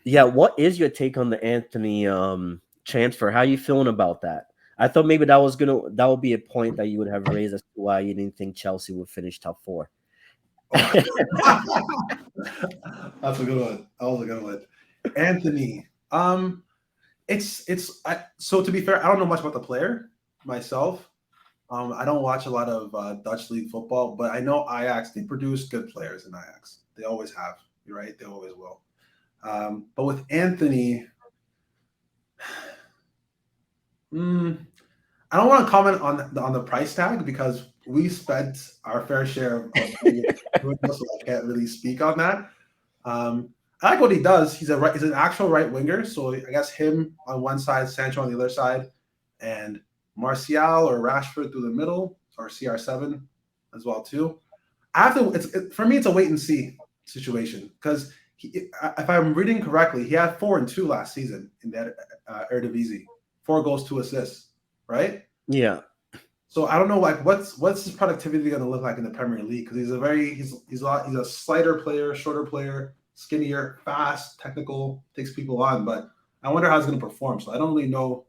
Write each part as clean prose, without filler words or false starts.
Yeah, what is your take on the Anthony transfer? How you feeling about that? I thought maybe that would be a point that you would have raised as to why you didn't think Chelsea would finish top four. Oh, that's a good one. That was a good one. Anthony. So to be fair, I don't know much about the player myself. I don't watch a lot of Dutch league football, but I know Ajax. They produce good players in Ajax. They always have. You're right. They always will. But with Anthony, mm, I don't want to comment on the price tag because we spent our fair share of money doing this, so I can't really speak on that. I like what he does. He's an actual right winger, so I guess him on one side, Sancho on the other side, and Martial or Rashford through the middle, or CR7 as well too. I have to. For me, it's a wait and see situation because if I'm reading correctly, he had 4-2 last season in that Eredivisie, 4 goals, 2 assists, right? Yeah. So I don't know, like what's his productivity going to look like in the Premier League? Because he's a slighter player, shorter player, skinnier, fast, technical, takes people on. But I wonder how he's going to perform. So I don't really know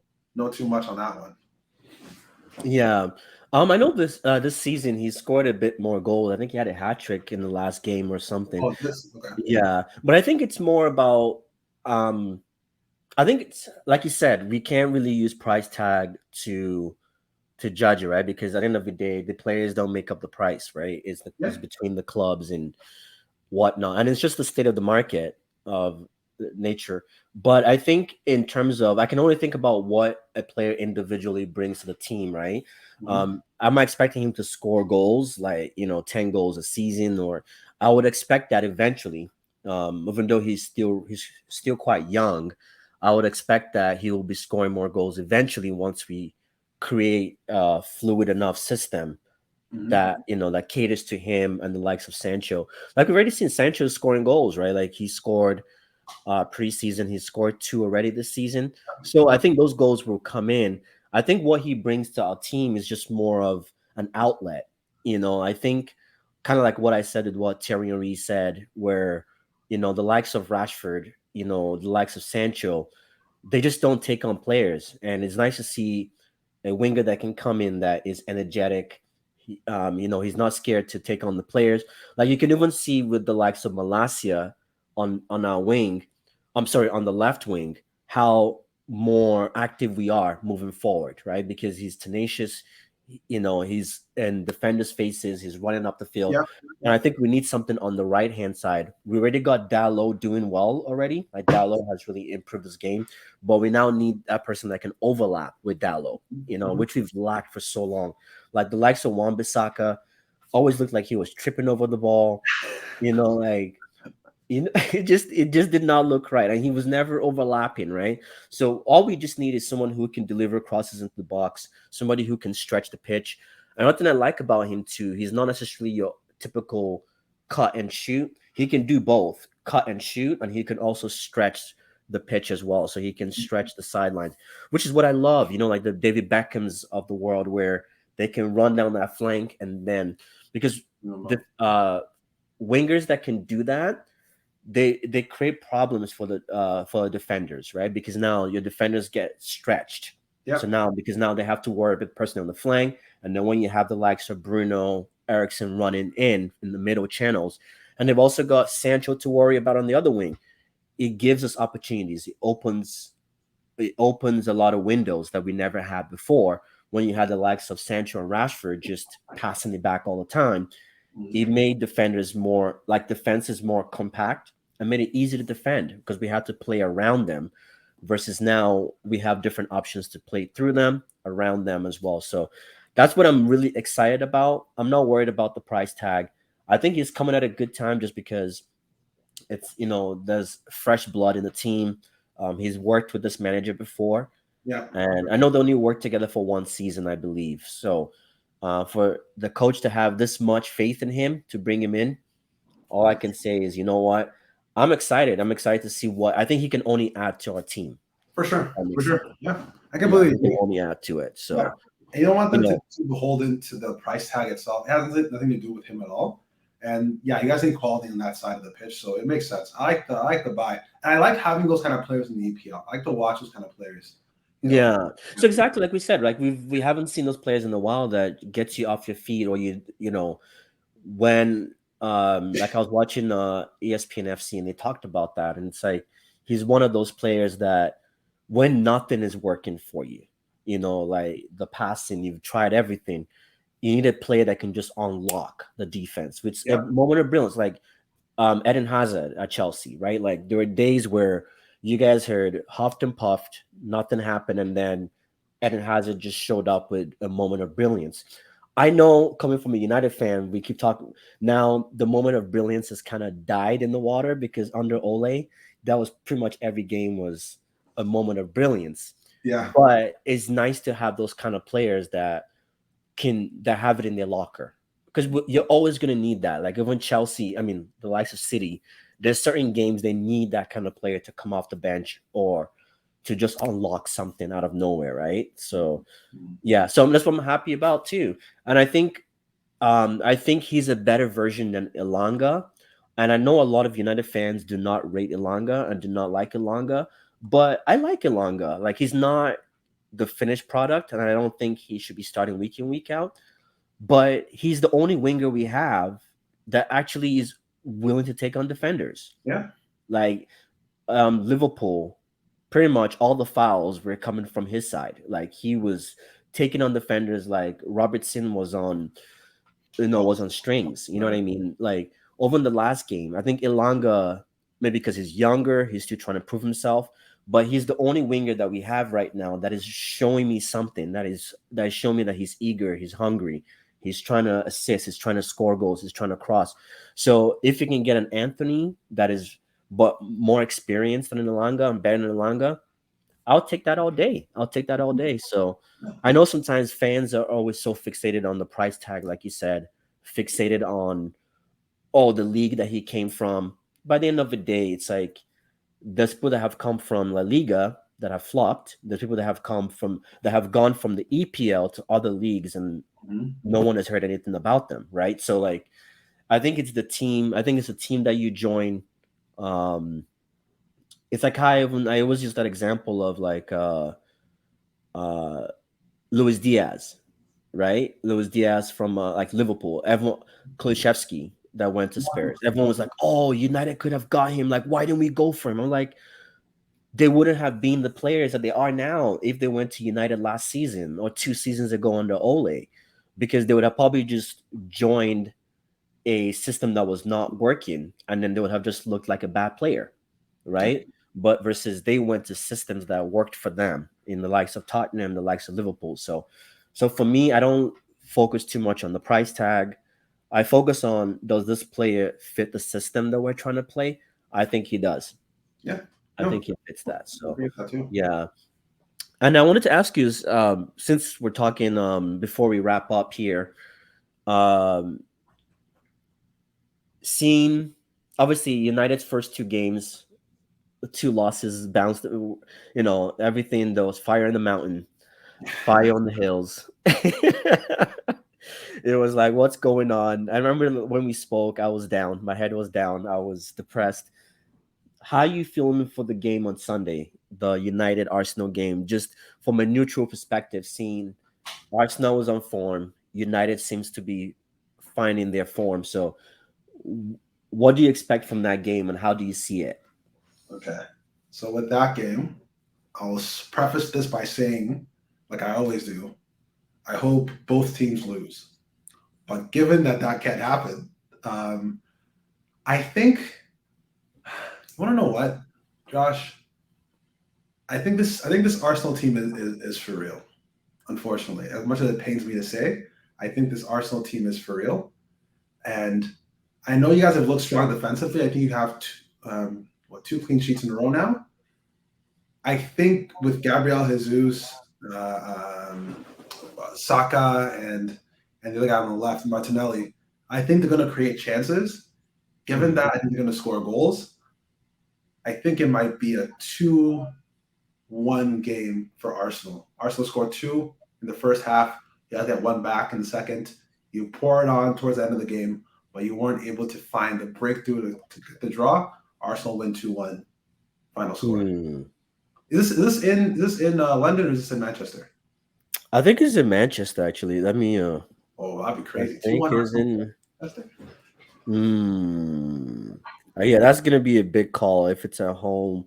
too much on that one. Yeah. I know this season he scored a bit more goals. I think he had a hat trick in the last game or something. Oh, this okay. Yeah. But I think it's more about I think it's like you said, we can't really use price tag to judge it, right? Because at the end of the day, the players don't make up the price, right? It's Yeah. between the clubs and whatnot, and it's just the state of the market of nature. But I think in terms of, I can only think about what a player individually brings to the team, right? Mm-hmm. I'm not expecting him to score goals like 10 goals a season, or I would expect that eventually. Even though he's still quite young, I would expect that he will be scoring more goals eventually once we create a fluid enough system Mm-hmm. that caters to him and the likes of Sancho. Like we've already seen Sancho scoring goals, right? Like he scored preseason, he scored 2 already this season. So I think those goals will come in. I think what he brings to our team is just more of an outlet. I think kind of like what I said with what Thierry Henry said, where the likes of Rashford, the likes of Sancho, they just don't take on players, and it's nice to see a winger that can come in that is energetic. He's not scared to take on the players. Like you can even see with the likes of Malasia on our wing, I'm sorry, on the left wing, how more active we are moving forward, right? Because he's tenacious, he's in defenders' faces, he's running up the field. Yeah. And Yeah. I think we need something on the right hand side. We already got Dallo doing well already. Like Dallo has really improved his game, but we now need that person that can overlap with Dallo, Mm-hmm. which we've lacked for so long. Like the likes of Wan-Bissaka always looked like he was tripping over the ball, like it just did not look right, and he was never overlapping, right? So all we just need is someone who can deliver crosses into the box, somebody who can stretch the pitch. And one thing I like about him too, he's not necessarily your typical cut and shoot. He can do both cut and shoot, and he can also stretch the pitch as well. So he can stretch the sidelines, which is what I love. Like the David Beckhams of the world, where they can run down that flank, and then because the wingers that can do that, they create problems for the defenders, right? Because now your defenders get stretched. Yeah. So now because now they have to worry about the person on the flank, and then when you have the likes of Bruno, Ericsson running in the middle channels, and they've also got Sancho to worry about on the other wing, it gives us opportunities. It opens a lot of windows that we never had before. When you had the likes of Sancho and Rashford just passing it back all the time, it made defenses more compact and made it easy to defend because we had to play around them, versus now we have different options to play through them, around them as well. So that's what I'm really excited about. I'm not worried about the price tag. I think he's coming at a good time just because there's fresh blood in the team. He's worked with this manager before, Yeah. and I know they only worked together for one season, I believe. So, for the coach to have this much faith in him to bring him in, all I can say is, you know what? I'm excited. I'm excited to see what I think he can only add to our team. For If sure. that For makes sense. sure. Yeah. I Yeah, completely he can agree. only add to it. Yeah. So, And you don't want you them to know, be beholden to the price tag itself. It has nothing to do with him at all. And yeah, you guys need quality on that side of the pitch, so it makes sense. I like the buy, and I like having those kind of players in the EPL. I like to watch those kind of players. You know, Yeah. So exactly like we said, like we haven't seen those players in a while that gets you off your feet, or you know, when like I was watching ESPN FC and they talked about that, and it's like he's one of those players that when nothing is working for you, you know, like the passing, you've tried everything, you need a player that can just unlock the defense, which a yeah, moment of brilliance. Like Eden Hazard at Chelsea, right? Like there were days where you guys heard huffed and puffed, nothing happened, and then Eden Hazard just showed up with a moment of brilliance. I know coming from a United fan, we keep talking now. The moment of brilliance has kind of died in the water because under Ole, that was pretty much every game was a moment of brilliance. yeah, But it's nice to have those kind of players that have it in their locker because you're always going to need that. Like even Chelsea, I mean, the likes of City, there's certain games they need that kind of player to come off the bench or to just unlock something out of nowhere, right? So yeah, so that's what I'm happy about too. And I think he's a better version than Ilanga. And I know a lot of United fans do not rate Ilanga and do not like Ilanga, but I like Ilanga. Like he's not the finished product, and I don't think he should be starting week in week out. But he's the only winger we have that actually is willing to take on defenders. yeah, Like Liverpool, pretty much all the fouls were coming from his side. Like he was taking on defenders. Like Robertson was on, was on strings. You know what right, I mean? Like over in the last game, I think Ilanga, maybe because he's younger, he's still trying to prove himself. But he's the only winger that we have right now that is showing me something. That is showing me that he's eager, he's hungry, he's trying to assist, he's trying to score goals, he's trying to cross. So if you can get an Anthony that is but more experienced than an Ilanga and better than Ilanga, I'll take that all day. I'll take that all day. So I know sometimes fans are always so fixated on the price tag, like you said, fixated on the league that he came from. By the end of the day, it's like there's people that have come from La Liga that have flopped. There's people that have gone from the EPL to other leagues and mhm, no one has heard anything about them, right? So like I think it's the team. I think it's a team that you join. Um, it's like I always use that example of like uh Luis Diaz, right? Luis Diaz from like Liverpool. Everyone, Kulusevski that went to Spurs. Everyone was like, "Oh, United could have got him. Like, why didn't we go for him?" I'm like, they wouldn't have been the players that they are now if they went to United last season or 2 seasons ago under Ole, because they would have probably just joined a system that was not working, and then they would have just looked like a bad player, yeah, right? But versus they went to systems that worked for them in the likes of Tottenham, the likes of Liverpool. So for me, I don't focus too much on the price tag. I focus on, does this player fit the system that we're trying to play? I think he does. yeah. I No, think he fits that. I So agree with that too. yeah. And I wanted to ask you, since we're talking before we wrap up here, um, seeing obviously United's first 2 games, 2 losses, bounced, everything. There was fire in the mountain, fire on the hills. It was like, what's going on? I remember when we spoke, I was down. My head was down. I was depressed. How are you feeling for the game on Sunday, the United Arsenal game? Just from a neutral perspective, seeing Arsenal was on form, United seems to be finding their form. So, what do you expect from that game, and how do you see it? Okay, so with that game, preface this by saying, like I always do, I hope both teams lose. But given that that can't happen, um, I think you want to know what, Josh? I think this Arsenal team is for real. Unfortunately, as much as it pains me to say, I think this Arsenal team is for real. And I know you guys have looked strong defensively. I think you have two clean sheets in a row now. I think with Gabriel Jesus, Saka, and the other guy on the left, Martinelli, I think they're going to create chances. Given Mhm. that, I think they're going to score goals. I think it might be a 2-1 game for Arsenal. Arsenal scored two in the first half. You guys get one back in the second. You pour it on towards the end of the game. but you weren't able to find the breakthrough to get the draw. Arsenal win 2-1 final score. Hmm. Is this in London or is this in Manchester? I think it's in Manchester actually. Let me Oh, that'd be I crazy. Two think one it's Arsenal. in Manchester. hmm. Yeah, that's gonna be a big call if it's at home.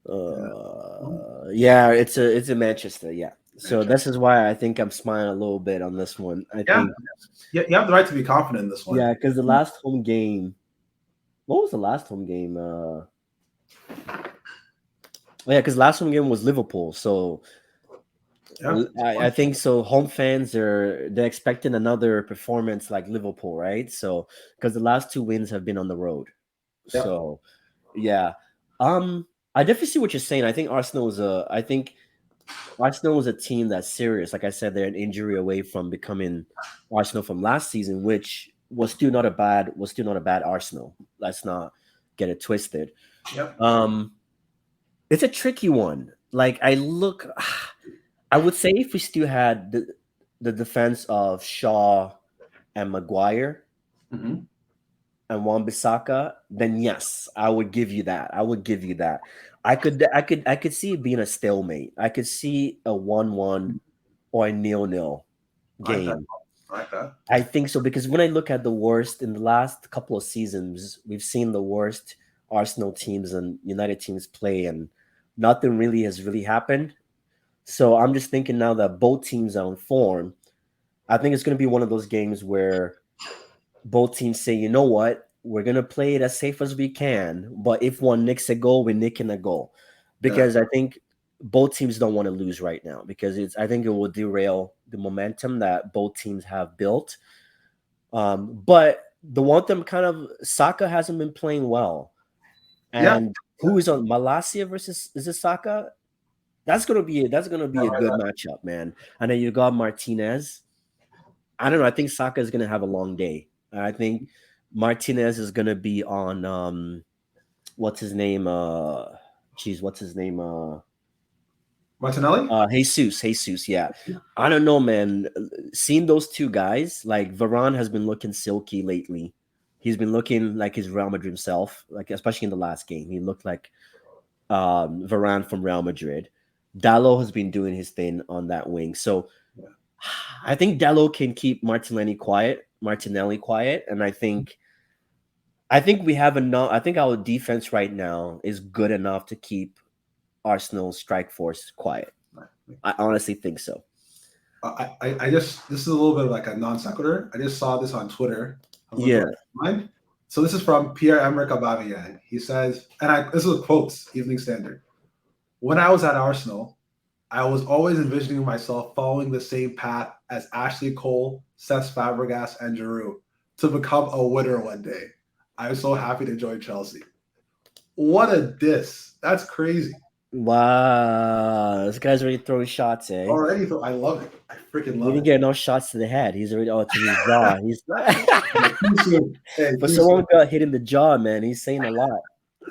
Yeah. Yeah, it's in Manchester, yeah. So Manchester. this is why I think I'm smiling a little bit on this one. I Yeah, think yeah, you have the right to be confident in this one. yeah, because the last home game, what was the last home game? Yeah, because last home game was Liverpool. So Yeah, I think so. Home fans they're expecting another performance like Liverpool, right? So because the last two wins have been on the road. yeah, So yeah, I definitely see what you're saying. I think Arsenal was a team that's serious. Like I said, they're an injury away from becoming Arsenal from last season, which was still not a bad Arsenal. Let's not get it twisted. yep, Um, it's a tricky one. Like I would say if we still had the defense of Shaw and Maguire hmm and Wan-Bissaka, then yes, I would give you that. I would give you that. I could see it being a stalemate. I could see a 1-1 or a nil-nil I like that. game. I like that. I think so because when I look at the worst in the last couple of seasons, we've seen the worst Arsenal teams and United teams play, and nothing really has really happened. So I'm just thinking now that both teams are on form. I think it's going to be one of those games where both teams say, you know what, we're going to play it as safe as we can. But if one nicks a goal, we're nicking a goal. Yeah, Because I think both teams don't want to lose right now because I think it will derail the momentum that both teams have built. But the one thing kind of Saka hasn't been playing well. yeah. And who is on Malasia versus is it Saka? That's gonna be a good matchup, man. And then you got Martinez. I don't know. I think Saka is gonna have a long day. I think Martinez is gonna be on what's his name? What's his name? Martinelli. Jesus. Yeah, I don't know, man. Seeing those two guys, like Varane has been looking silky lately. He's been looking like his Real Madrid himself, like especially in the last game. He looked like Varane from Real Madrid. Dallo has been doing his thing on that wing. So Yeah, I think Dallo can keep Martinelli quiet, and I think we have enough. I think our defense right now is good enough to keep Arsenal's strike force quiet. right. I honestly think so. I just this is a little bit of like a non sequitur. I just saw this on Twitter. I was Yeah. like, mine. So this is from Pierre-Emerick Aubameyang. He says, and this is a quotes, Evening Standard. When I was at Arsenal, I was always envisioning myself following the same path as Ashley Cole, Cesc Fabregas, and Giroud to become a winner one day. I'm so happy to join Chelsea. What a diss! That's crazy. Wow, this guy's already throwing shots, eh? Already, though, I love it. I freaking He love didn't it. get no shots to the head. He's already to his jaw. He's Yeah, too soon. Hey, for too soon. someone got hit in the jaw, man. He's saying a lot.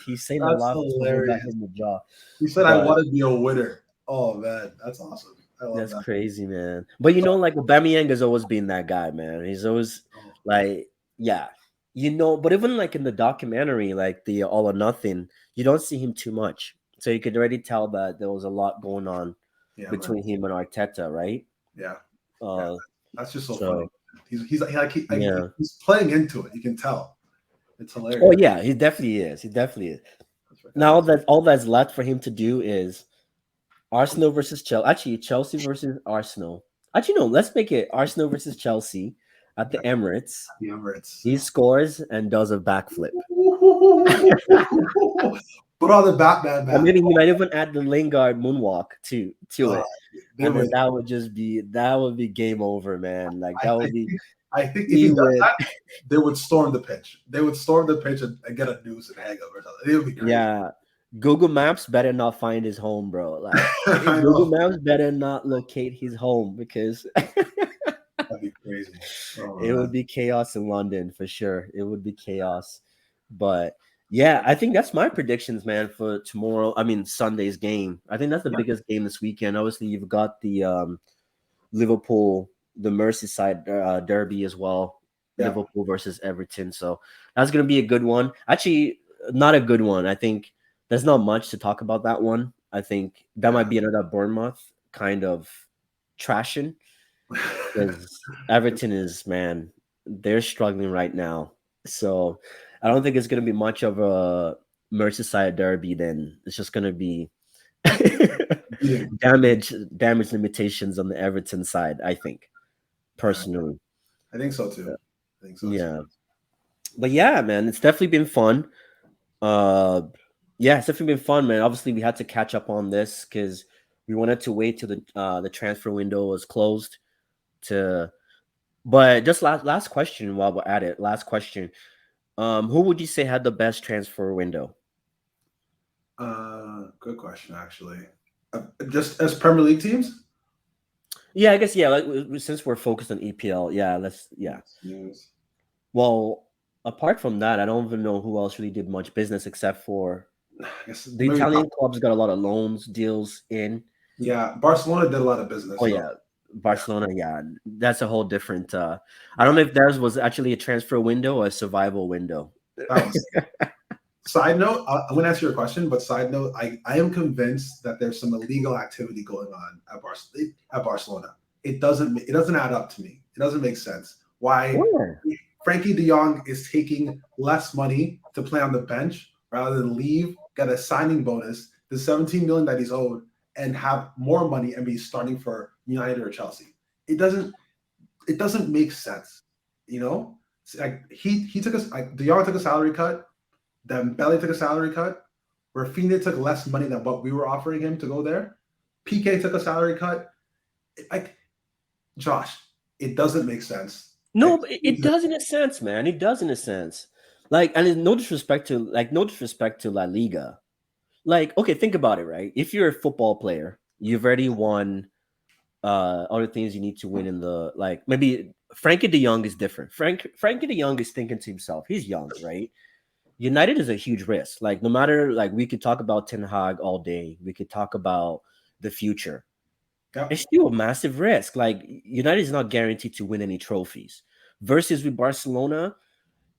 He's saying a That's lot for someone who got hit hilarious. in the jaw. He said, "I But want to be a winner." Oh man, that's awesome. I love that's that. crazy, man. But like Aubameyang has always been that guy, man. He's always Oh, like, yeah, But even like in the documentary, like the All or Nothing, you don't see him too much, so you could already tell that there was a lot going on yeah, man. between him and Arteta, right? Yeah, yeah. Uh, That's just so funny. so Like, yeah. he's playing into it. You can tell. It's Oh hilarious. yeah, he definitely is. He definitely is. That's freaking Now awesome. that all that's left for him to do is Arsenal versus Chelsea. Actually, Chelsea versus Arsenal. Actually, no. Let's make it Arsenal versus Chelsea at the Emirates. The Emirates. He scores and does a backflip. Put on the Batman Or mask. maybe he might even add the Lingard moonwalk to Uh, it. they And then would. that would be game over, man. Like I, that I would be think. I think if he he does would that, they would storm the pitch. They would storm the pitch and get a noose and hang up or something. It would be crazy. yeah. Google Maps better not find his home, bro. Like I Google know. Maps better not locate his home because That'd be crazy. Oh it would man. be chaos in London for sure. It would be chaos. But yeah, I think that's my predictions, man, for tomorrow. I mean, Sunday's game. I think that's the Yeah. biggest game this weekend. Obviously, you've got the Liverpool, the Merseyside derby as well. Yeah. Liverpool versus Everton. So that's gonna be a good one. Actually, not a good one. I think there's not much to talk about that one. I think that might Yeah. be another Bournemouth kind of trashing because Everton is, man, they're struggling right now. So I don't think it's gonna be much of a Merseyside derby. Then it's just gonna be Beating. damage limitations on the Everton side. I think Yeah. personally, I think so too. I think so too. yeah. But yeah, man, it's definitely been fun. Uh, yeah, it's definitely been fun, man. Obviously, we had to catch up on this because we wanted to wait till the transfer window was closed to. But just last question while we're at it. Last question. Who would you say had the best transfer window? Good question, actually. Just as Premier League teams. Yeah, I guess yeah. Like since we're focused on EPL, yeah, let's yeah. News. Well, apart from that, I don't even know who else really did much business except for I guess the maybe. Italian clubs got a lot of loans deals in. Yeah, Barcelona did a lot of Oh business though. yeah, Yeah, Barcelona. Yeah, that's a whole different. I don't yeah. know if theirs was actually a transfer window or a survival window. That was. Side note, I'm going to answer your question, but side note, I am convinced that there's some illegal activity going on at Barcelona. It doesn't add up to me. It doesn't make sense. Why Where? Frankie De Jong is taking less money to play on the bench rather than leave, get a signing bonus, the 17 million that he's owed, and have more money and be starting for United or Chelsea. It doesn't it doesn't make sense. You know, like he took us like De Jong took a salary cut. Then Belly took a salary cut. Rafinha took less money than what we were offering him to go there. PK took a salary cut. Like Josh, it doesn't make sense. No, but it does in a sense, man. It does in a sense. Like, and no disrespect to La Liga. Like, okay, think about it, right? If you're a football player, you've already won other things you need to win in the like maybe Frankie de Jong is different. Frankie de Jong is thinking to himself, he's young, right? United is a huge risk. Like no matter like we could talk about Ten Hag all day, we could talk about the future. Yeah, It's still a massive risk. Like United is not guaranteed to win any trophies. Versus with Barcelona,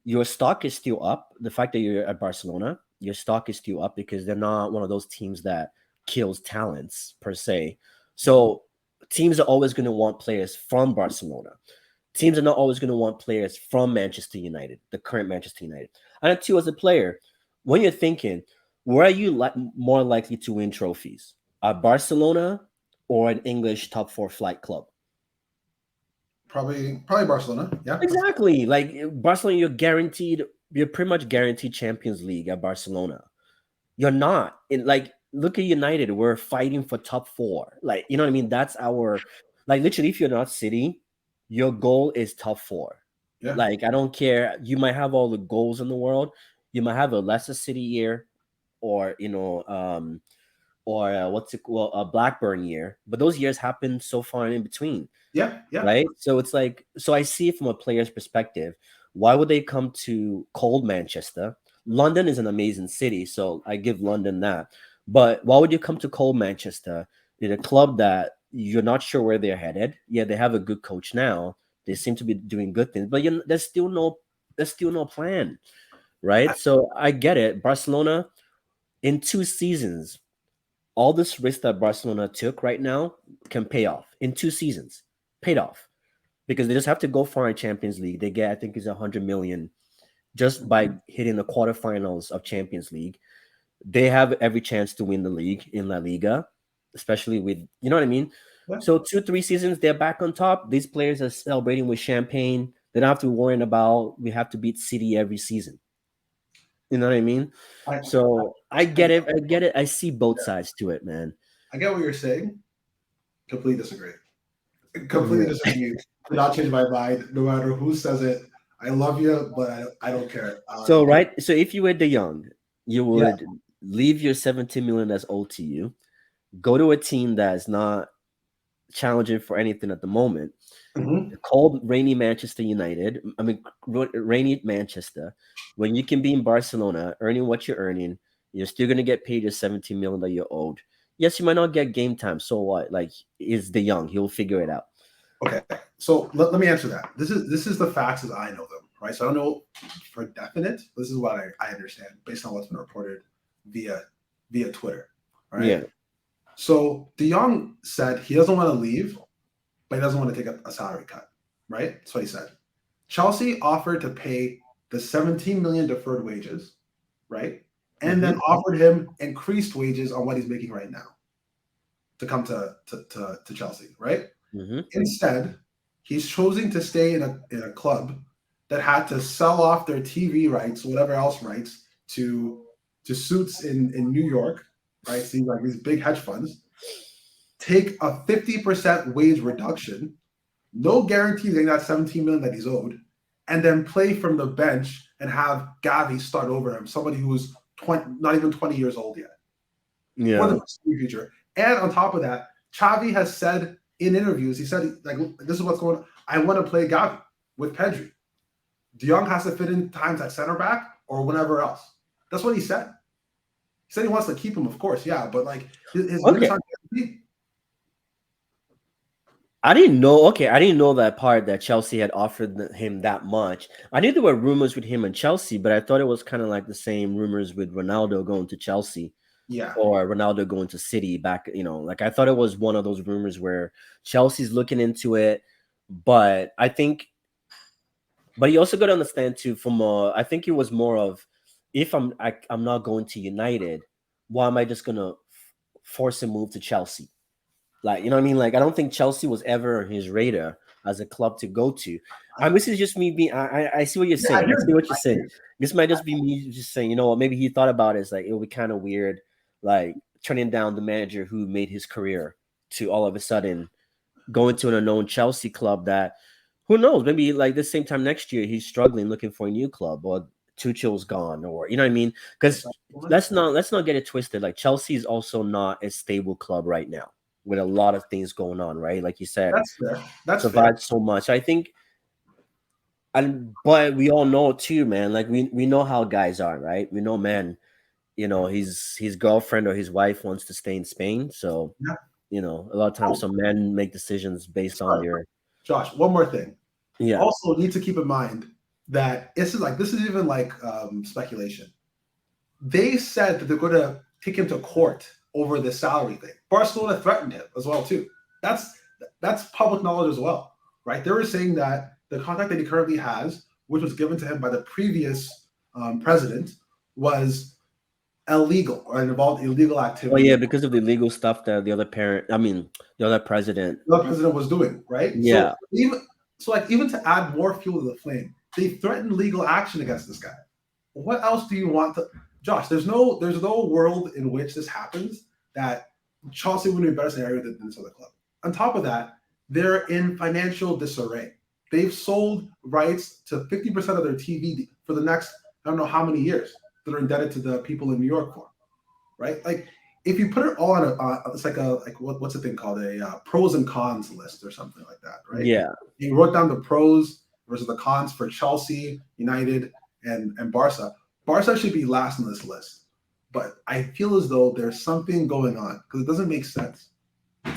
your stock is still up. The fact that you're at Barcelona, your stock is still up because they're not one of those teams that kills talents per se. So teams are always going to want players from Barcelona. Teams are not always going to want players from Manchester United, the current Manchester United. And too, as a player, when you're thinking, where are you more likely to win trophies? At Barcelona or an English top four flight club? probably Barcelona. Yeah, Exactly. Like Barcelona, you're pretty much guaranteed Champions League at Barcelona. You're not. Like, look at United. We're fighting for top four. Like, you know what I mean? That's our like literally if you're not City, your goal is top four. yeah, Like, I don't care. You might have all the goals in the world. You might have a Leicester City year or or what's it well a Blackburn year, but those years happen so far in between, yeah, yeah. right? So it's like, so I see it from a player's perspective. Why would they come to cold Manchester? London is an amazing city, so I give London that. But why would you come to cold Manchester in a club that you're not sure where they're headed? Yeah, they have a good coach now. They seem to be doing good things, but there's still no plan, right? So I get it. Barcelona in 2 seasons, all this risk that Barcelona took right now can pay off in 2 seasons. Paid off because they just have to go far in Champions League. They get, I think, is 100 million just by hitting the quarterfinals of Champions League. They have every chance to win the league in La Liga, especially with you know what I mean. Yeah. So 2 3 seasons they're back on top. These players are celebrating with champagne. They don't have to worry about we have to beat City every season. You know what I mean? I, So I I, get it. I get it. I see both sides to it, man. I get what you're saying. Completely disagree. Completely Yeah. disagree. Do not change my mind, no matter who says it. I love you, but I don't care. So right. So if you were De Young, you Yeah. would leave your 17 million that's owed to you, go to a team that's not challenging for anything at the moment. Mhm. Cold, rainy Manchester United. I mean, rainy Manchester. When you can be in Barcelona, earning what you're earning, you're still gonna get paid your 17 million that you're owed. Yes, you might not get game time. So what? Like, is De Young? He'll figure it out. Okay, so let me answer that. This is the facts as I know them, right? So I don't know for definite. This is what I understand based on what's been reported via via Twitter. All right. Yeah. So De Jong said he doesn't want to leave, but he doesn't want to take a salary cut. Right? That's what he said. Chelsea offered to pay the 17 million deferred wages, right? And then Mm-hmm. offered him increased wages on what he's making right now to come to Chelsea, right? Mm-hmm. Instead, he's choosing to stay in a club that had to sell off their TV rights, whatever else rights, to suits in New York, right? Seems like these big hedge funds take a 50% wage reduction, no guarantee getting that 17 million that he's owed, and then play from the bench and have Gavi start over him, somebody who's 20, not even 20 years old yet, for the Yeah. future. And on top of that, Xavi has said in interviews, he said, like, this is what's going on. I want to play Gavi with Pedri. De Jong has to fit in times at center back or whatever else. That's what he said. He said he wants to keep him, of course, yeah, but like his minutes Okay. aren't guaranteed. I didn't know. Okay, I didn't know that part that Chelsea had offered him that much. I knew there were rumors with him and Chelsea, but I thought it was kind of like the same rumors with Ronaldo going to Chelsea Yeah, or Ronaldo going to City back. Like I thought it was one of those rumors where Chelsea's looking into it, but I think, but you also got to understand too. I think it was more of, if I'm not going to United, why am I just gonna force a move to Chelsea? Like, you know what I mean? Like, I don't think Chelsea was ever on his radar as a club to go to. This is just me being. I see what you're yeah, I saying. I hear see you. what you're I hear saying. you. This might just be me just saying, maybe he thought about it. It's like it would be kind of weird, like turning down the manager who made his career to all of a sudden going to an unknown Chelsea club that, who knows, maybe like the same time next year he's struggling looking for a new club, or Tuchel's gone, or you know what I mean? Because let's not get it twisted. Like Chelsea is also not a stable club right now with a lot of things going on, right? Like you said, That's fair. That's fair. provides so much. I think, and but we all know too, man. Like we know how guys are, right? We know, man. His girlfriend or his wife wants to stay in Spain, so Yeah. a lot of times Oh, some men make decisions based on sorry, their. Josh. One more thing. Yeah. Also, need to keep in mind that this is even like speculation. They said that they're going to take him to court over the salary thing. Barcelona threatened him as well too. That's that's public knowledge as well, right? They were saying that the contract that he currently has, which was given to him by the previous president, was illegal or involved illegal Oh activity yeah, because of the legal stuff that the other president. the president was doing, right? So Yeah. even to add more fuel to the flame, they threatened legal action against this guy. What else do you want to Josh, there's no world in which this happens that Chelsea would be a better scenario than this other club. On top of that, they're in financial disarray. They've sold rights to 50% of their TV for the next I don't know how many years that are indebted to the people in New York for, right? Like if you put it all on it's like what's the thing called a pros and cons list or something like that, right? Yeah. You wrote down the pros versus the cons for Chelsea, United, and Barca. Barca should be last on this list, but I feel as though there's something going on because it doesn't make sense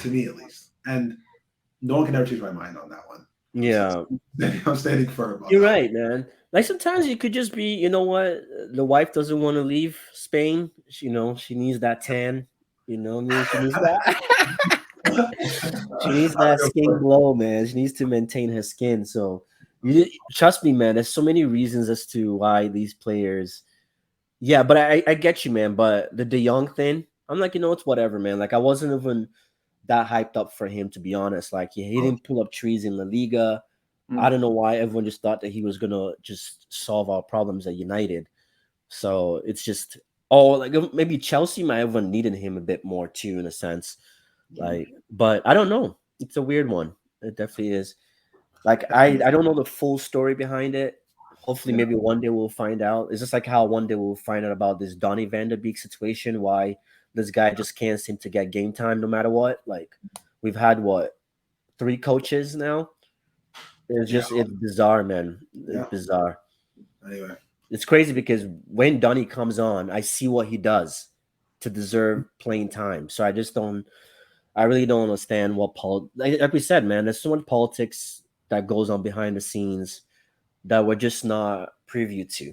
to me at least, and no one can ever change my mind on that one. Yeah. I'm standing firm on You're that. right, man. Like sometimes it could just be, you know what, the wife doesn't want to leave Spain. She needs that tan. You know what I mean? She needs that. She needs that skin glow, man. She needs to maintain her skin. So trust me, man. There's so many reasons as to why these players. Yeah, but I get you, man. But the De Jong thing, I'm like, it's whatever, man. Like I wasn't even that hyped up for him, to be honest. Like he didn't pull up trees in La Liga. I Mm. don't know why everyone just thought that he was gonna just solve our problems at United. So it's just, like maybe Chelsea might have needed him a bit more too, in a sense. Like, but I don't know. It's a weird one. It definitely is. Like I don't know the full story behind it. Hopefully, Yeah. maybe one day we'll find out. It's just like how one day we'll find out about this Donny Van de Beek situation. Why this guy just can't seem to get game time no matter what. Like we've had what, 3 coaches now. Yeah. It's bizarre, man. It's Yeah. bizarre. Anyway. It's crazy because when Donny comes on, I see what he does to deserve playing time. So I just don't. I really don't understand what like we said, man. There's so much politics that goes on behind the scenes that we're just not privy to,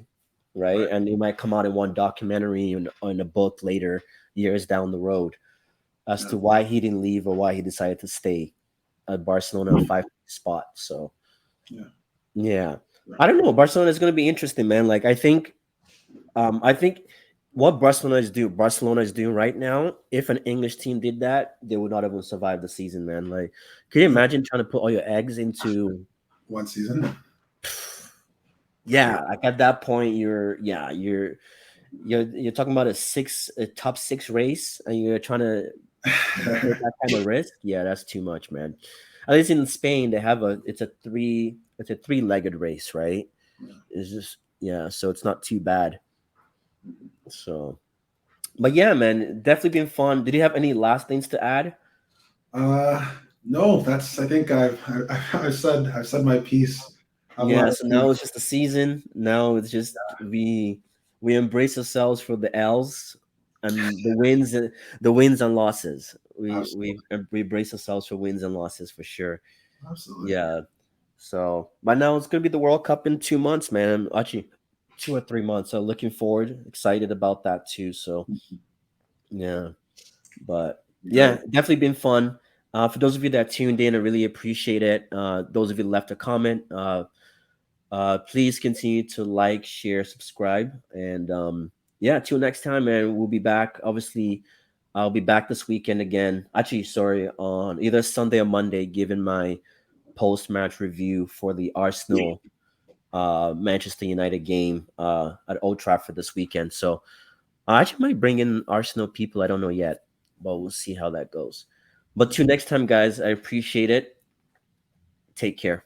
right? Right. And it might come out in one documentary or in a book later, years down the road, as Yeah. to why he didn't leave or why he decided to stay at Barcelona, five spot. So Yeah. yeah, Right. I don't know. Barcelona is going to be interesting, man. Like I think what Barcelona is doing right now. If an English team did that, they would not have survived the season, man. Like, can you imagine trying to put all your eggs into? One season. Yeah, like at that point, you're talking about a top six race, and you're trying to take that kind of risk. Yeah, that's too much, man. At least in Spain, they have it's a three-legged race, right? It's just yeah, so it's not too bad. So, but yeah, man, definitely been fun. Did you have any last things to add? Uh, no, that's. I think I've said my piece. I have a lot Yeah, of so now things. it's just the season. Now it's just we embrace ourselves for the L's and the wins and losses. Absolutely, We brace ourselves for wins and losses for sure. absolutely. Yeah. So, but now it's gonna be the World Cup in 2 months, man. Actually, 2 or 3 months. So looking forward, excited about that too. So yeah, but yeah, Great. definitely been fun. For those of you that tuned in, I really appreciate it. Those of you that left a comment, please continue to like, share, subscribe, and yeah, till next time, man. We'll be back. Obviously, I'll be back this weekend again. Actually, sorry, on either Sunday or Monday, given my post-match review for the Arsenal Manchester United game at Old Trafford this weekend. So I actually might bring in Arsenal people. I don't know yet, but we'll see how that goes. But till next time, guys, I appreciate it. Take care.